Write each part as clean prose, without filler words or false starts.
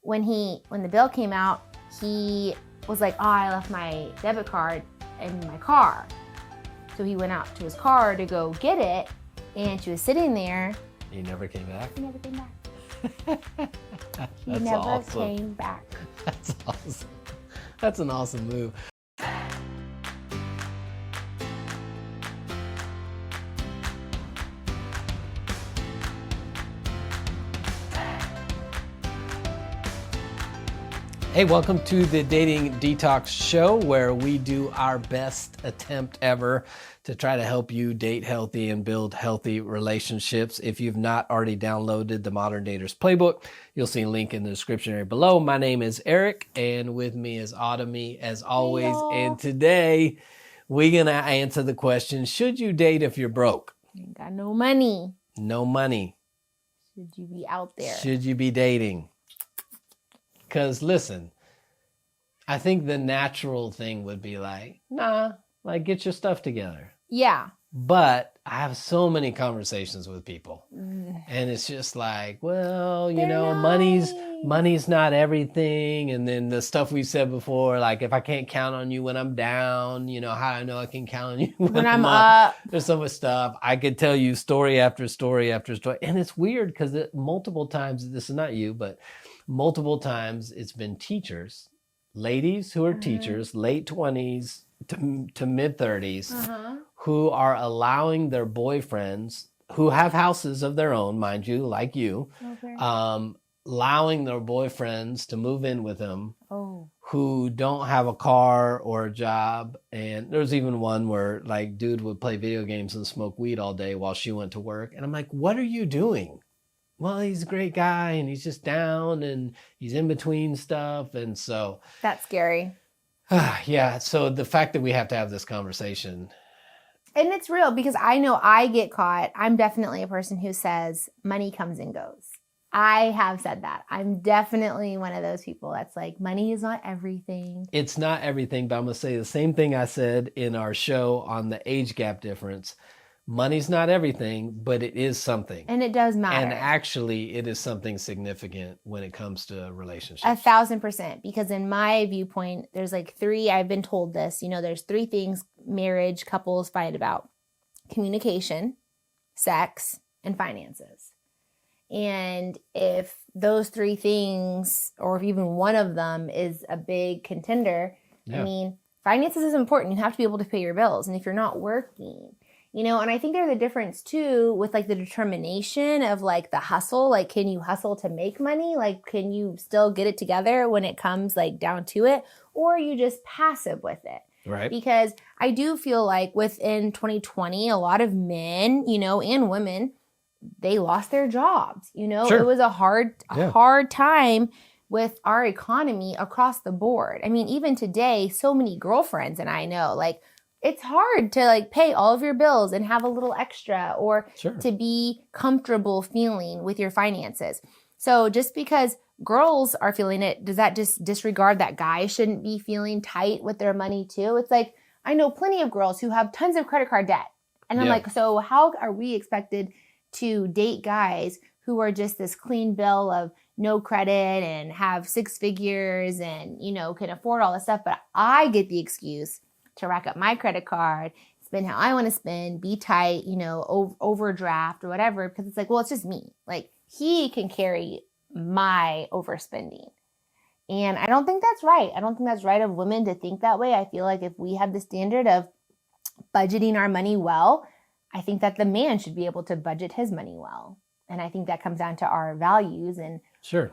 when the bill came out, he was like, oh, I left my debit card in my car. So he went out to his car to go get it, and she was sitting there. He never came back? He never came back. He That's never awesome. came back. That's awesome. That's an awesome move. Hey, welcome to the Dating Detox Show, where we do our best attempt ever to try to help you date healthy and build healthy relationships. If you've not already downloaded the Modern Dater's Playbook, you'll see a link in the description area below. My name is Eric, and with me is Autumn, as always. Hello. And today, we're going to answer the question, should you date if you're broke? Ain't got no money. No money. Should you be out there? Should you be dating? Because listen, I think the natural thing would be like, nah, like get your stuff together. Yeah. But I have so many conversations with people and it's just like, well, you know, money's not everything. And then the stuff we said before, like if I can't count on you when I'm down, you know, how do I know I can count on you when I'm up? There's so much stuff. I could tell you story after story after story. And it's weird because multiple times, this is not you, but multiple times it's been teachers, ladies who are teachers, late 20s to mid 30s, who are allowing their boyfriends who have houses of their own, mind you, like you, allowing their boyfriends to move in with them who don't have a car or a job. And there's even one where like dude would play video games and smoke weed all day while she went to work. And I'm like, what are you doing? Well, he's a great guy and he's just down and he's in between stuff. And so That's scary. yeah. So the fact that we have to have this conversation. And it's real because I know I get caught. I'm definitely a person who says money comes and goes. I have said that. I'm definitely one of those people that's like, money is not everything. It's not everything, but I'm going to say the same thing I said in our show on the age gap difference. Money's not everything, but it is something. And it does matter. And actually, it is something significant when it comes to relationships. 1,000%. Because in my viewpoint, there's like three, I've been told this, you know, there's three things marriage couples fight about: communication, sex, and finances. And if those three things, or if even one of them is a big contender, I mean, finances is important. You have to be able to pay your bills. And if you're not working, you know, and I think there's a difference too with like the determination of like the hustle. Like, can you hustle to make money? Like, can you still get it together when it comes like down to it? Or are you just passive with it? Right. Because I do feel like within 2020, a lot of men, you know, and women, they lost their jobs. You know, It was a hard time with our economy across the board. I mean, even today, so many girlfriends and I know, like, it's hard to like pay all of your bills and have a little extra or to be comfortable feeling with your finances. So just because girls are feeling it, does that just disregard that guys shouldn't be feeling tight with their money too? It's like, I know plenty of girls who have tons of credit card debt. And I'm like, so how are we expected to date guys who are just this clean bill of no credit and have six figures and, you know, can afford all this stuff? But I get the excuse to rack up my credit card, spend how I want to spend, be tight, you know, overdraft or whatever, because it's like, well, it's just me. Like, he can carry my overspending. And I don't think that's right. I don't think that's right of women to think that way. I feel like if we have the standard of budgeting our money well, I think that the man should be able to budget his money well. And I think that comes down to our values and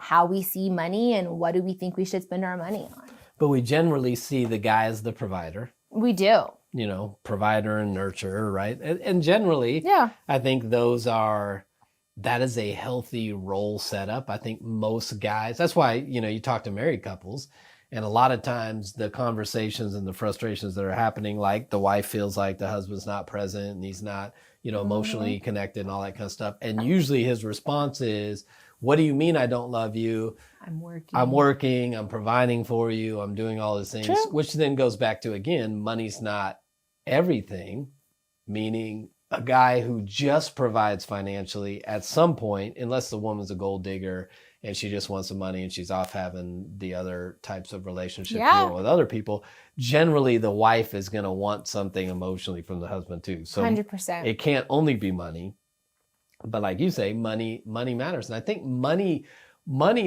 how we see money and what do we think we should spend our money on. But we generally see the guy as the provider. We do. You know, provider and nurturer, right? And generally, I think that is a healthy role setup. I think most guys, that's why, you know, you talk to married couples and a lot of times the conversations and the frustrations that are happening, like the wife feels like the husband's not present and he's not, you know, emotionally connected and all that kind of stuff. And usually his response is, what do you mean I don't love you? I'm working, I'm providing for you, I'm doing all these things, which then goes back to, again, money's not everything, meaning a guy who just provides financially at some point, unless the woman's a gold digger and she just wants the money and she's off having the other types of relationships with other people, generally the wife is going to want something emotionally from the husband too. So 100%. It can't only be money, but like you say, money matters. And I think money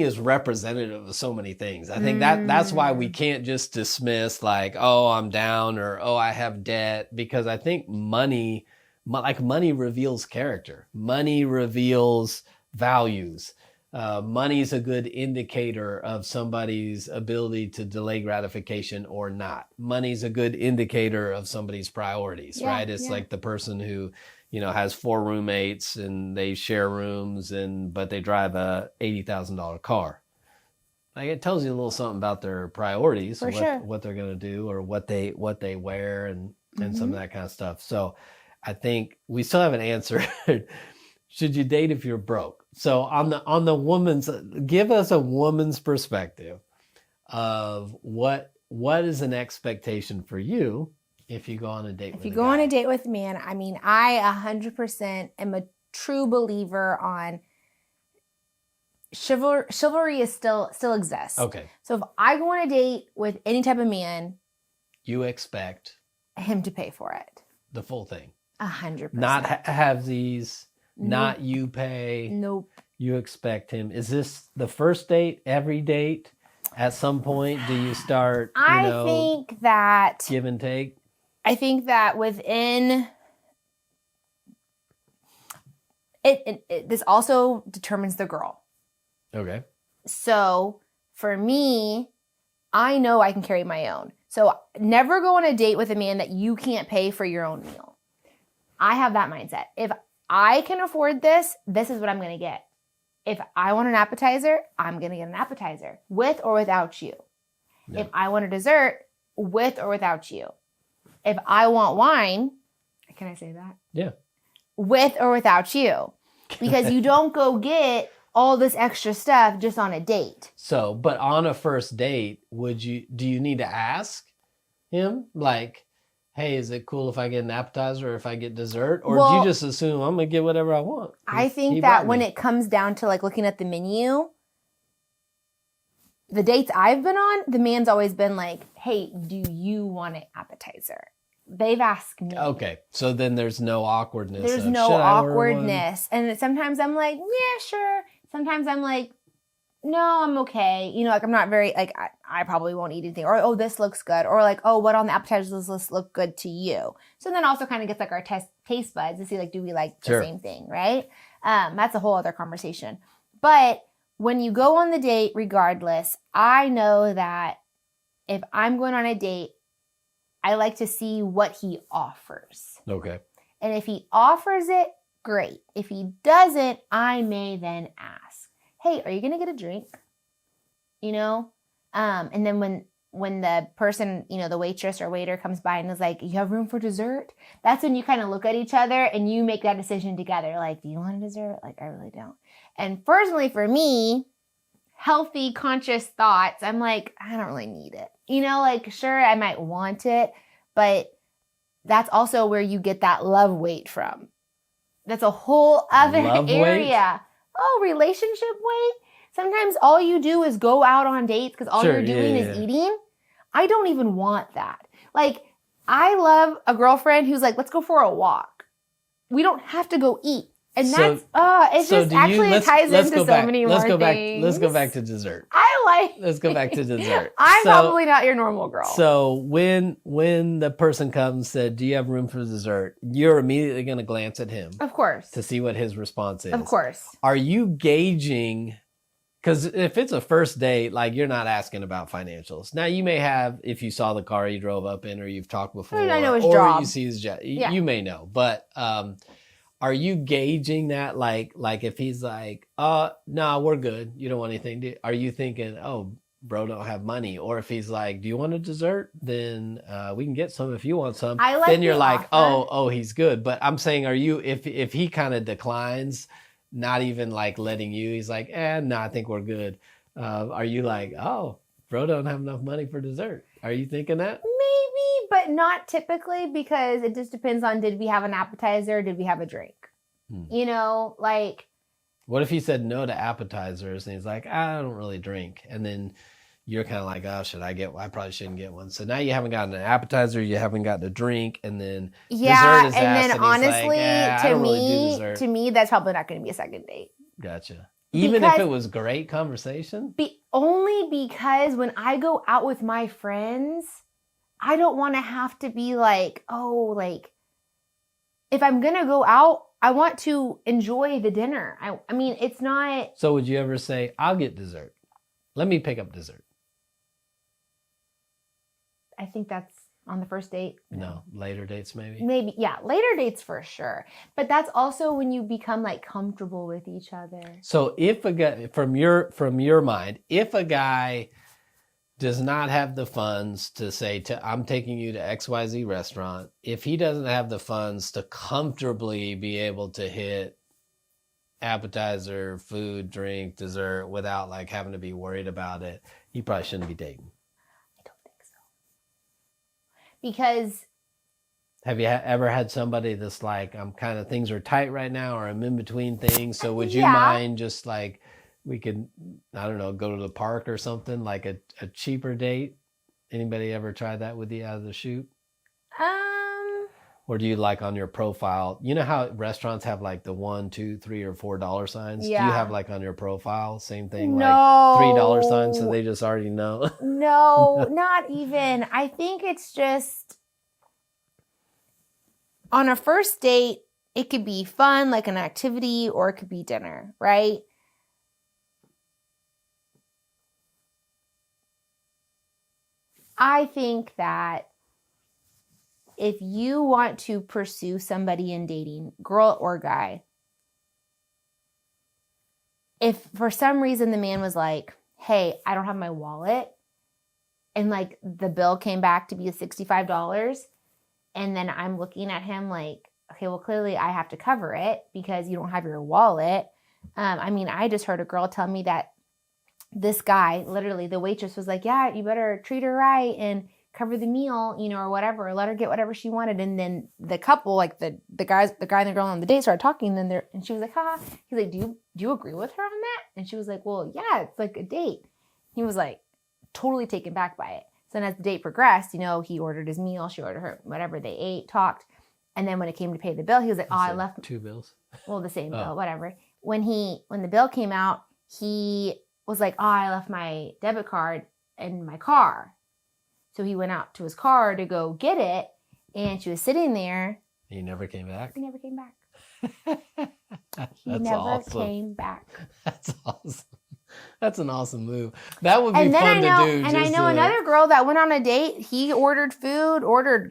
is representative of so many things. I think that's why we can't just dismiss like, oh, I'm down, or oh, I have debt, because I think money reveals character. Money reveals values. Money is a good indicator of somebody's ability to delay gratification or not. Money is a good indicator of somebody's priorities, right? It's like the person who, has 4 roommates and they share rooms, but they drive a $80,000 car. Like, it tells you a little something about their priorities, what they're going to do, or what they wear, and some of that kind of stuff. So I think we still haven't answered, should you date if you're broke? So on the woman's, give us a woman's perspective of what is an expectation for you if you go on a date with a guy. If you go on a date with a man, I mean, I 100% am a true believer on chivalry is still exists. Okay. So if I go on a date with any type of man, you expect him to pay for it. The full thing. 100%. Not have these. Not you pay. Nope. You expect him. Is this the first date, every date? At some point, do you start, I think that give and take? I think that within it this also determines the girl. Okay. So for me, I know I can carry my own. So never go on a date with a man that you can't pay for your own meal. I have that mindset. If I can afford this is what I'm going to get. If I want an appetizer, I'm going to get an appetizer, with or without you. Yeah. If I want a dessert, with or without you. If I want wine, can I say that? Yeah. With or without you. Because you don't go get all this extra stuff just on a date. So, but on a first date, do you need to ask him, like, hey, is it cool if I get an appetizer or if I get dessert? Or do you just assume I'm going to get whatever I want? I think that when it comes down to like looking at the menu, the dates I've been on, the man's always been like, hey, do you want an appetizer? They've asked me. Okay. So then there's no awkwardness. There's no awkwardness. And sometimes I'm like, yeah, sure. Sometimes I'm like, no, I'm okay. Like I'm not very, like, I probably won't eat anything. Or, oh, this looks good. Or like, oh, what on the appetizers list look good to you? So then also kind of gets like our taste buds to see like, do we like the same thing, right? That's a whole other conversation. But when you go on the date, regardless, I know that if I'm going on a date, I like to see what he offers. Okay. And if he offers it, great. If he doesn't, I may then ask, hey, are you going to get a drink? And then when the person, the waitress or waiter comes by and is like, you have room for dessert? That's when you kind of look at each other and you make that decision together. Like, do you want a dessert? Like, I really don't. And personally for me, healthy, conscious thoughts, I'm like, I don't really need it. Like, sure, I might want it, but that's also where you get that love weight from. That's a whole other area. Oh, relationship weight? Sometimes all you do is go out on dates because all you're doing is eating. I don't even want that. Like, I love a girlfriend who's like, let's go for a walk. We don't have to go eat. And that's, it ties into so many more things. Let's go back to dessert. Let's go back to dessert. I'm probably not your normal girl. So when the person comes and said, do you have room for dessert? You're immediately going to glance at him. Of course. To see what his response is. Of course. Are you gauging, because if it's a first date, like, you're not asking about financials. Now, you may have, if you saw the car he drove up in, or you've talked before. I know his job. Or you see his job. You may know. But are you gauging that? Like if he's like, no, we're good. You don't want anything. Are you thinking, oh, bro don't have money? Or if he's like, do you want a dessert? Then we can get some if you want some. Then you're like, oh, he's good. But I'm saying, are you, if he kind of declines, not even like letting you, he's like, no, I think we're good. Are you like, oh, bro don't have enough money for dessert? Are you thinking that? Maybe, but not typically, because it just depends on, did we have an appetizer or did we have a drink? Like, What if he said no to appetizers and he's like, I don't really drink. And then you're kind of like, oh, I probably shouldn't get one. So now you haven't gotten an appetizer, you haven't gotten a drink, and then dessert is asked, and then honestly, like, to me, that's probably not going to be a second date. Gotcha. Even if it was great conversation? Only because when I go out with my friends, I don't want to have to be like, oh, like, if I'm going to go out, I want to enjoy the dinner. I mean, it's not... So would you ever say, I'll get dessert. Let me pick up dessert. I think that's on the first date. No, later dates maybe? Maybe, yeah, later dates for sure. But that's also when you become like comfortable with each other. So if a guy, from your mind, if a guy does not have the funds to say, I'm taking you to XYZ restaurant, if he doesn't have the funds to comfortably be able to hit appetizer, food, drink, dessert without like having to be worried about it, he probably shouldn't be dating. Because have you ever had somebody that's like, I'm kind of, things are tight right now, or I'm in between things, so would you mind just like, we could, I don't know, go to the park or something, like a cheaper date? Anybody ever tried that with you out of the chute? Or do you like on your profile, you know how restaurants have like the $1, $2, $3, or $4 signs? Yeah. Do you have like on your profile, same thing, like $3 signs, so they just already know? No, not even. I think it's just on a first date, it could be fun, like an activity, or it could be dinner, right? I think that if you want to pursue somebody in dating, girl or guy, if for some reason the man was like, hey, I don't have my wallet, and like the bill came back to be $65, and then I'm looking at him like, okay, well, clearly I have to cover it because you don't have your wallet. I mean, I just heard a girl tell me that this guy, literally the waitress was like, yeah, you better treat her right and cover the meal, you know, or whatever, or let her get whatever she wanted. And then the couple, like the guy and the girl on the date started talking, and she was like, ha. He's like, do you agree with her on that? And she was like, well, yeah, it's like a date. He was like totally taken back by it. So then as the date progressed, you know, he ordered his meal, she ordered her, whatever, they ate, talked. And then when it came to pay the bill, he was like, I left 2 bills. Well, the same bill, whatever. When the bill came out, he was like, I left my debit card in my car. So he went out to his car to go get it, and she was sitting there. He never came back? He never came back. He never awesome. Came back. That's awesome. That's an awesome move. That would be fun to do. And I know another girl that went on a date. He ordered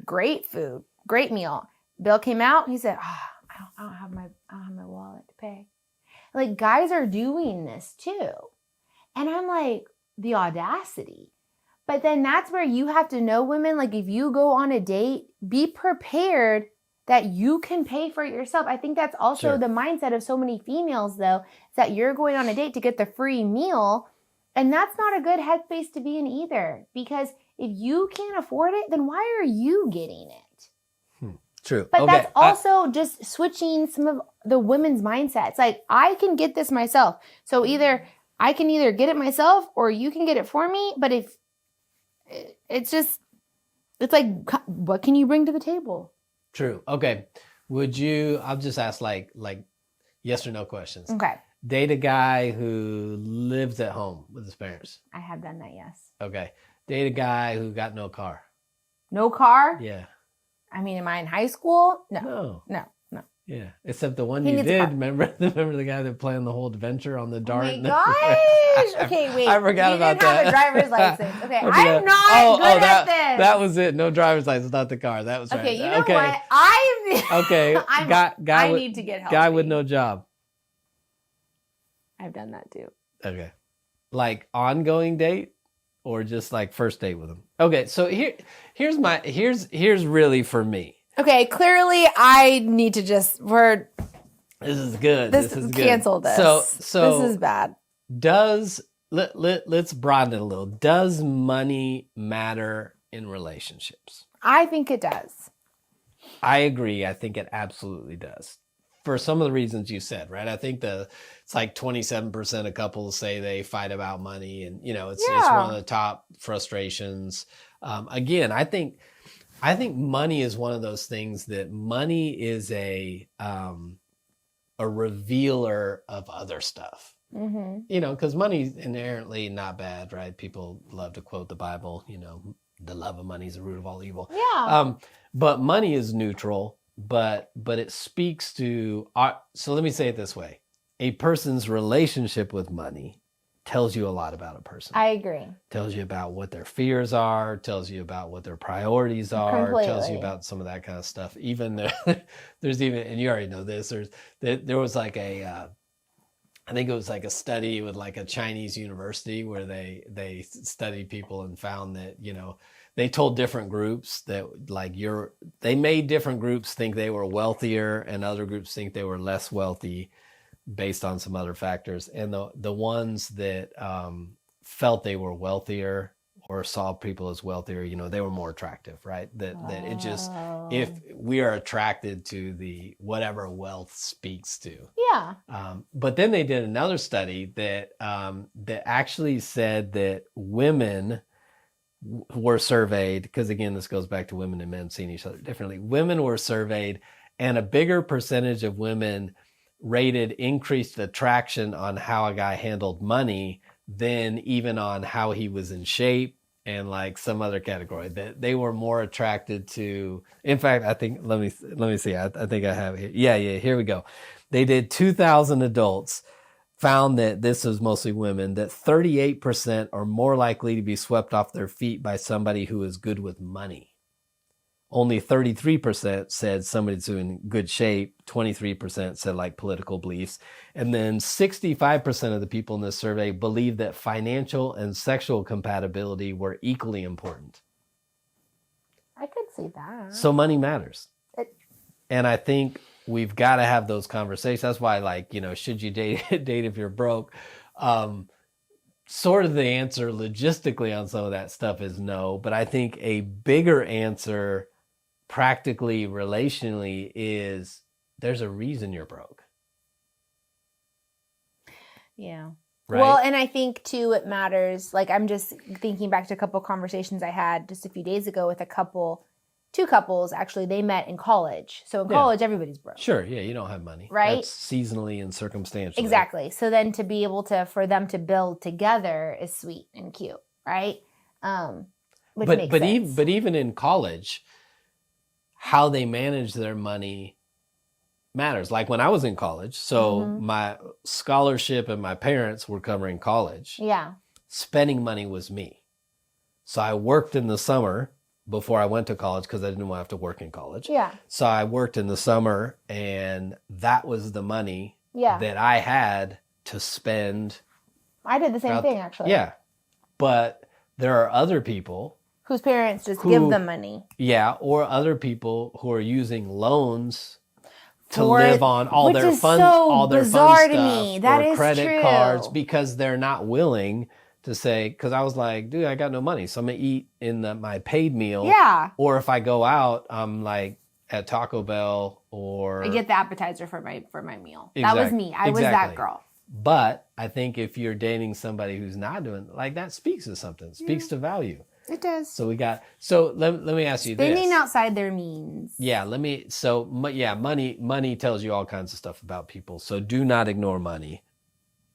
great food, great meal. Bill came out. He said, I don't have my wallet to pay. Like, guys are doing this too. And I'm like, the audacity. But then that's where you have to know, women, like if you go on a date, be prepared that you can pay for it yourself. I think that's also the mindset of so many females, though, is that you're going on a date to get the free meal. And that's not a good headspace to be in either. Because if you can't afford it, then why are you getting it? True. But that's also just switching some of the women's mindsets. Like, I can get this myself. So I can either get it myself or you can get it for me. But if it's like, what can you bring to the table? True. Okay. I'll just ask like yes or no questions. Okay. Date a guy who lives at home with his parents. I have done that, yes. Okay. Date a guy who got no car. No car? Yeah. I mean, am I in high school? No. Yeah, except the one you did. Remember the guy that planned the whole adventure on the dart? Oh my gosh! Okay, wait. I forgot about that. You didn't have a driver's license. Okay, I'm not good at this. That was it. No driver's license, not the car. That was right. Okay, you know what? I need to get help. Guy with no job. I've done that too. Okay, like ongoing date or just like first date with him. Okay, so here's really for me. Okay, clearly I need to just This is good. This is good. Cancel this. So this is bad. Let's broaden it a little. Does money matter in relationships? I think it does. I agree. I think it absolutely does. for some of the reasons you said, right? I think it's like 27% of couples say they fight about money, and it's one of the top frustrations. Again, I think money is one of those things that money is a revealer of other stuff. Because money's inherently not bad, right? People love to quote the Bible, the love of money is the root of all evil. Yeah. But money is neutral, but it speaks to so let me say it this way. A person's relationship with money tells you a lot about a person. I agree. Tells you about what their fears are, tells you about what their priorities are, tells you about some of that kind of stuff. Even there's even, and you already know this, there was like I think it was like a study with like a Chinese university where they studied people and found that, they told different groups that they made different groups think they were wealthier and other groups think they were less wealthy based on some other factors. And the ones that felt they were wealthier or saw people as wealthier, they were more attractive, right? That it just, if we are attracted to the whatever wealth speaks to. Yeah. But then they did another study that actually said that women were surveyed, because again, this goes back to women and men seeing each other differently. Women were surveyed, and a bigger percentage of women rated increased attraction on how a guy handled money than even on how he was in shape and like some other category. That they were more attracted to. In fact, I think let me see. I think I have it here. Yeah, here we go. They did 2,000 adults, found that this was mostly women, that 38% are more likely to be swept off their feet by somebody who is good with money. Only 33% said somebody's in good shape. 23% said like political beliefs. And then 65% of the people in this survey believed that financial and sexual compatibility were equally important. I could see that. So money matters. And I think we've got to have those conversations. That's why, should you date if you're broke? Sort of the answer logistically on some of that stuff is no. But I think a bigger answer practically, relationally, is there's a reason you're broke. Yeah. Right? Well, and I think too, it matters. Like, I'm just thinking back to a couple conversations I had just a few days ago with two couples, actually. They met in college. So in college, everybody's broke. Sure. Yeah. You don't have money. Right. That's seasonally and circumstantially. Exactly. So then to be able for them to build together is sweet and cute. Right. Which makes sense. But even in college, how they manage their money matters. Like when I was in college, so my scholarship and my parents were covering college. Yeah. Spending money was me. So I worked in the summer before I went to college because I didn't want to have to work in college. Yeah. So I worked in the summer, and that was the money that I had to spend. I did the same thing, actually. Yeah. But there are other people whose parents just give them money. Yeah, or other people who are using loans to live on all their fun, all their fun stuff, that or credit cards, because they're not willing to say. Because I was like, dude, I got no money, so I'm gonna eat in my paid meal. Yeah. Or if I go out, I'm like at Taco Bell, or I get the appetizer for my meal. Exactly. That was me. I was that girl. But I think if you're dating somebody who's not doing that, speaks to something. It speaks to value. It does. So let me ask you this. Spending outside their means. Yeah, money tells you all kinds of stuff about people. So do not ignore money.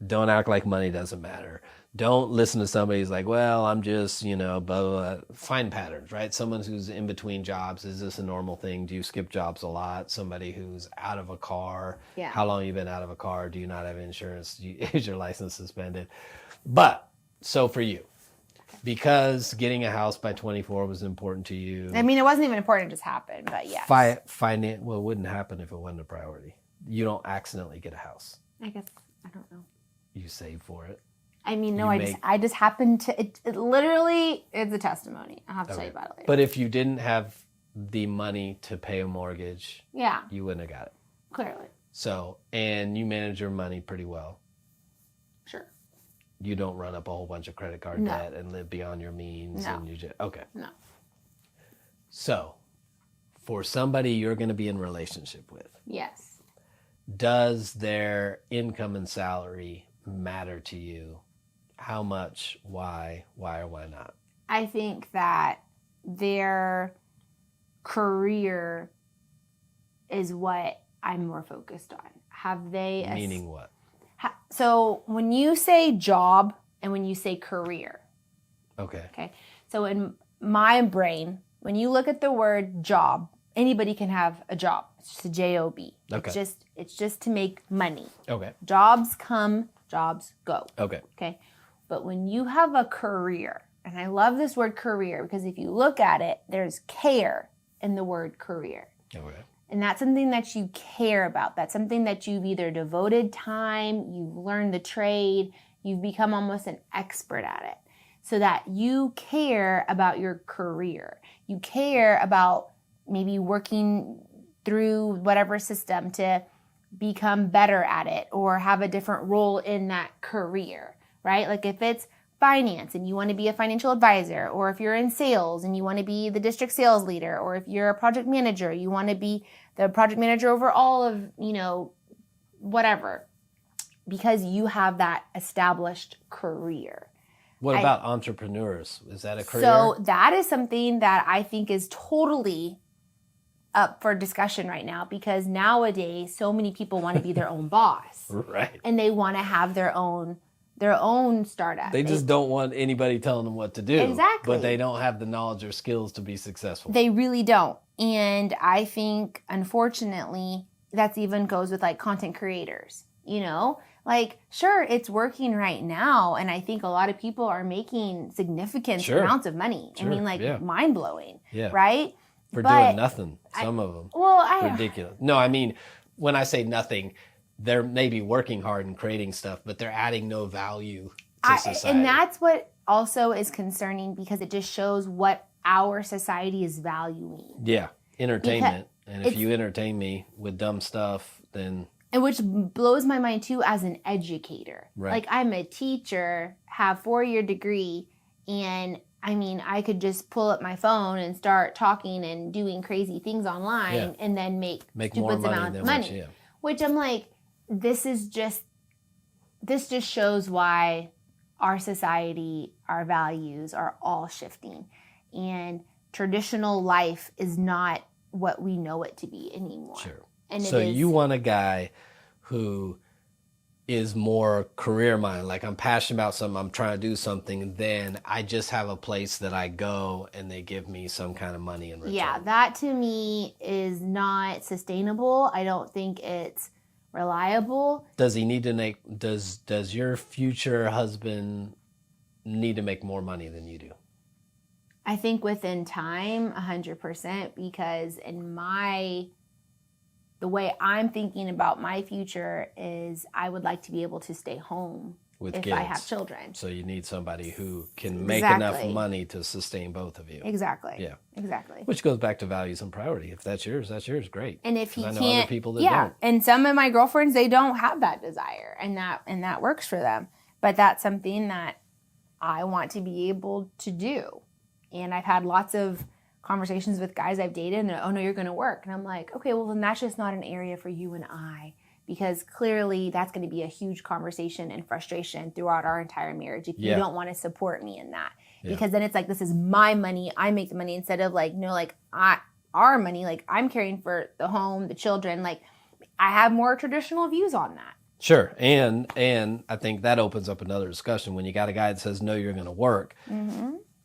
Don't act like money doesn't matter. Don't listen to somebody who's like, well, I'm just, blah, blah, blah. Find patterns, right? Someone who's in between jobs. Is this a normal thing? Do you skip jobs a lot? Somebody who's out of a car. Yeah. How long have you been out of a car? Do you not have insurance? Is your license suspended? But so for you, because getting a house by 24 was important to you. I mean, it wasn't even important; it just happened. But yes, it wouldn't happen if it wasn't a priority. You don't accidentally get a house. I guess I don't know. You save for it. I mean, no, I just happened to. It literally is a testimony. I'll have to tell you about it later. But if you didn't have the money to pay a mortgage, you wouldn't have got it. Clearly. So, and you manage your money pretty well. Sure. You don't run up a whole bunch of credit card debt and live beyond your means. No. And you just, okay. No. So, for somebody you're going to be in relationship with. Yes. does their income and salary matter to you? How much? Why or why not? I think that their career is what I'm more focused on. Have they... Meaning what? So when you say job and when you say career. Okay. So in my brain, when you look at the word job, anybody can have a job. It's just a J-O-B. Okay. It's just to make money. Okay. Jobs come, jobs go. Okay. But when you have a career, and I love this word career because if you look at it, there's care in the word career. Okay. And that's something that you care about. That's something that you've either devoted time, you've learned the trade, you've become almost an expert at it. So that you care about your career. You care about maybe working through whatever system to become better at it or have a different role in that career, right? Like if it's finance and you want to be a financial advisor, or if you're in sales and you want to be the district sales leader, or if you're a project manager, you want to be the project manager over all of, whatever, because you have that established career. What about entrepreneurs? Is that a career? So that is something that I think is totally up for discussion right now, because nowadays so many people want to be their own boss. Right. And they want to have their own startup. They just don't want anybody telling them what to do. Exactly. But they don't have the knowledge or skills to be successful. They really don't. And I think, unfortunately, that even goes with like content creators, Like, sure, it's working right now, and I think a lot of people are making significant amounts of money. Sure. I mean, mind-blowing, yeah. right? For doing nothing, some of them. Ridiculous. No, I mean, when I say nothing, they're maybe working hard and creating stuff, but they're adding no value to society. And that's what also is concerning, because it just shows what our society is valuing. Yeah, entertainment. And if you entertain me with dumb stuff, then... And which blows my mind too as an educator. Right. Like I'm a teacher, have 4-year degree, and I mean, I could just pull up my phone and start talking and doing crazy things online and then make more stupid amounts of money. Which I'm like, this just shows why our society, our values are all shifting. And traditional life is not what we know it to be anymore. Sure. And so you want a guy who is more career minded, like I'm passionate about something, I'm trying to do something, then I just have a place that I go and they give me some kind of money in return. Yeah, that to me is not sustainable. I don't think it's reliable. Does he need to make, does your future husband need to make more money than you do? I think within time, 100%, because the way I'm thinking about my future is I would like to be able to stay home with if kids. I have children. So you need somebody who can make enough money to sustain both of you. Exactly. Yeah. Exactly. Which goes back to values and priority. If that's yours, great. And if he can't, I know other people that don't. And some of my girlfriends, they don't have that desire, and that works for them. But that's something that I want to be able to do. And I've had lots of conversations with guys I've dated, and they're, oh no, you're going to work. And I'm like, okay, well then that's just not an area for you and I, because clearly that's going to be a huge conversation and frustration throughout our entire marriage if you don't want to support me in that. Because then it's like, this is my money, I make the money, instead of like, no, like our money, like I'm caring for the home, the children, like I have more traditional views on that. Sure. And I think that opens up another discussion. When you got a guy that says, no, you're going to work,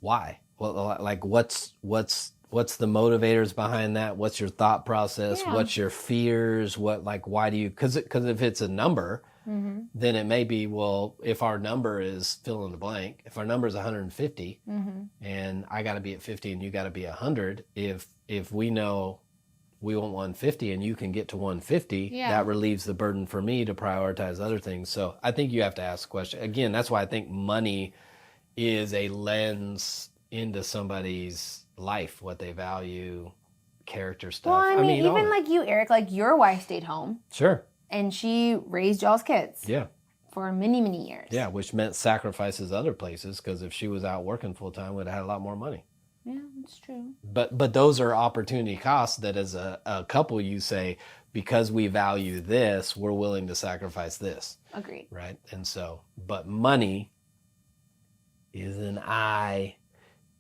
why? Well, like what's the motivators behind that? What's your thought process? Yeah. What's your fears? Why do you, because if it's a number, then it may be, well, if our number is fill in the blank, if our number is 150 and I got to be at 50 and you got to be 100, if we know we want 150 and you can get to 150, that relieves the burden for me to prioritize other things. So I think you have to ask the question. Again, that's why I think money is a lens into somebody's life, what they value, character stuff. Well, I mean even like you, Eric, like your wife stayed home. Sure. And she raised y'all's kids. Yeah. For many, many years. Yeah, which meant sacrifices other places, because if she was out working full time, we'd have had a lot more money. Yeah, that's true. But those are opportunity costs that as a couple you say, because we value this, we're willing to sacrifice this. Agreed. Right? And so, but money is an eye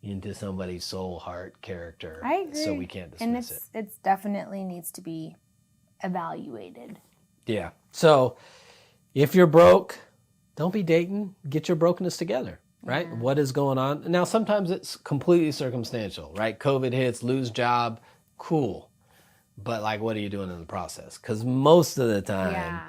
into somebody's soul, heart, character. I agree. So we can't dismiss it. And it's definitely needs to be evaluated. Yeah. So if you're broke, don't be dating. Get your brokenness together, right? Yeah. What is going on? Now, sometimes it's completely circumstantial, right? COVID hits, lose job, cool. But like, what are you doing in the process? Because most of the time,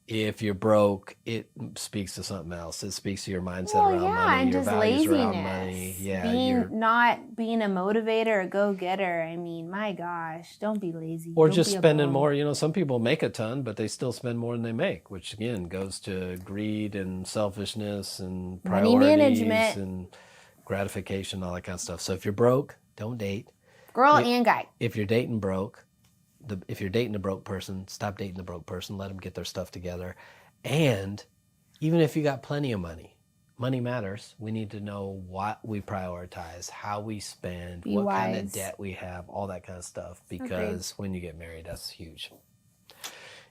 if you're broke, it speaks to something else. It speaks to your mindset around money, and your just values laziness. around money. Not being a motivator or go-getter. I mean, my gosh, don't be lazy. Or don't just spending more. You know, some people make a ton, but they still spend more than they make, which again goes to greed and selfishness and priorities money management and gratification, all that kind of stuff. So if you're broke, don't date. Girl and guy. If you're dating broke, if you're dating a broke person, stop dating the broke person. Let them get their stuff together. And even if you got plenty of money, money matters. We need to know what we prioritize, how we spend, what kind of debt we have, all that kind of stuff. Because when you get married, that's huge.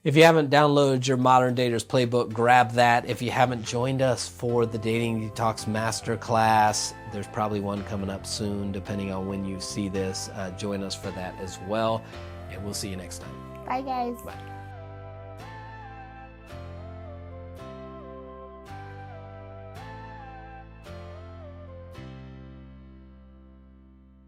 If you haven't downloaded your Modern Daters Playbook, grab that. If you haven't joined us for the Dating Detox Masterclass, there's probably one coming up soon, depending on when you see this. Join us for that as well. And we'll see you next time. Bye, guys. Bye.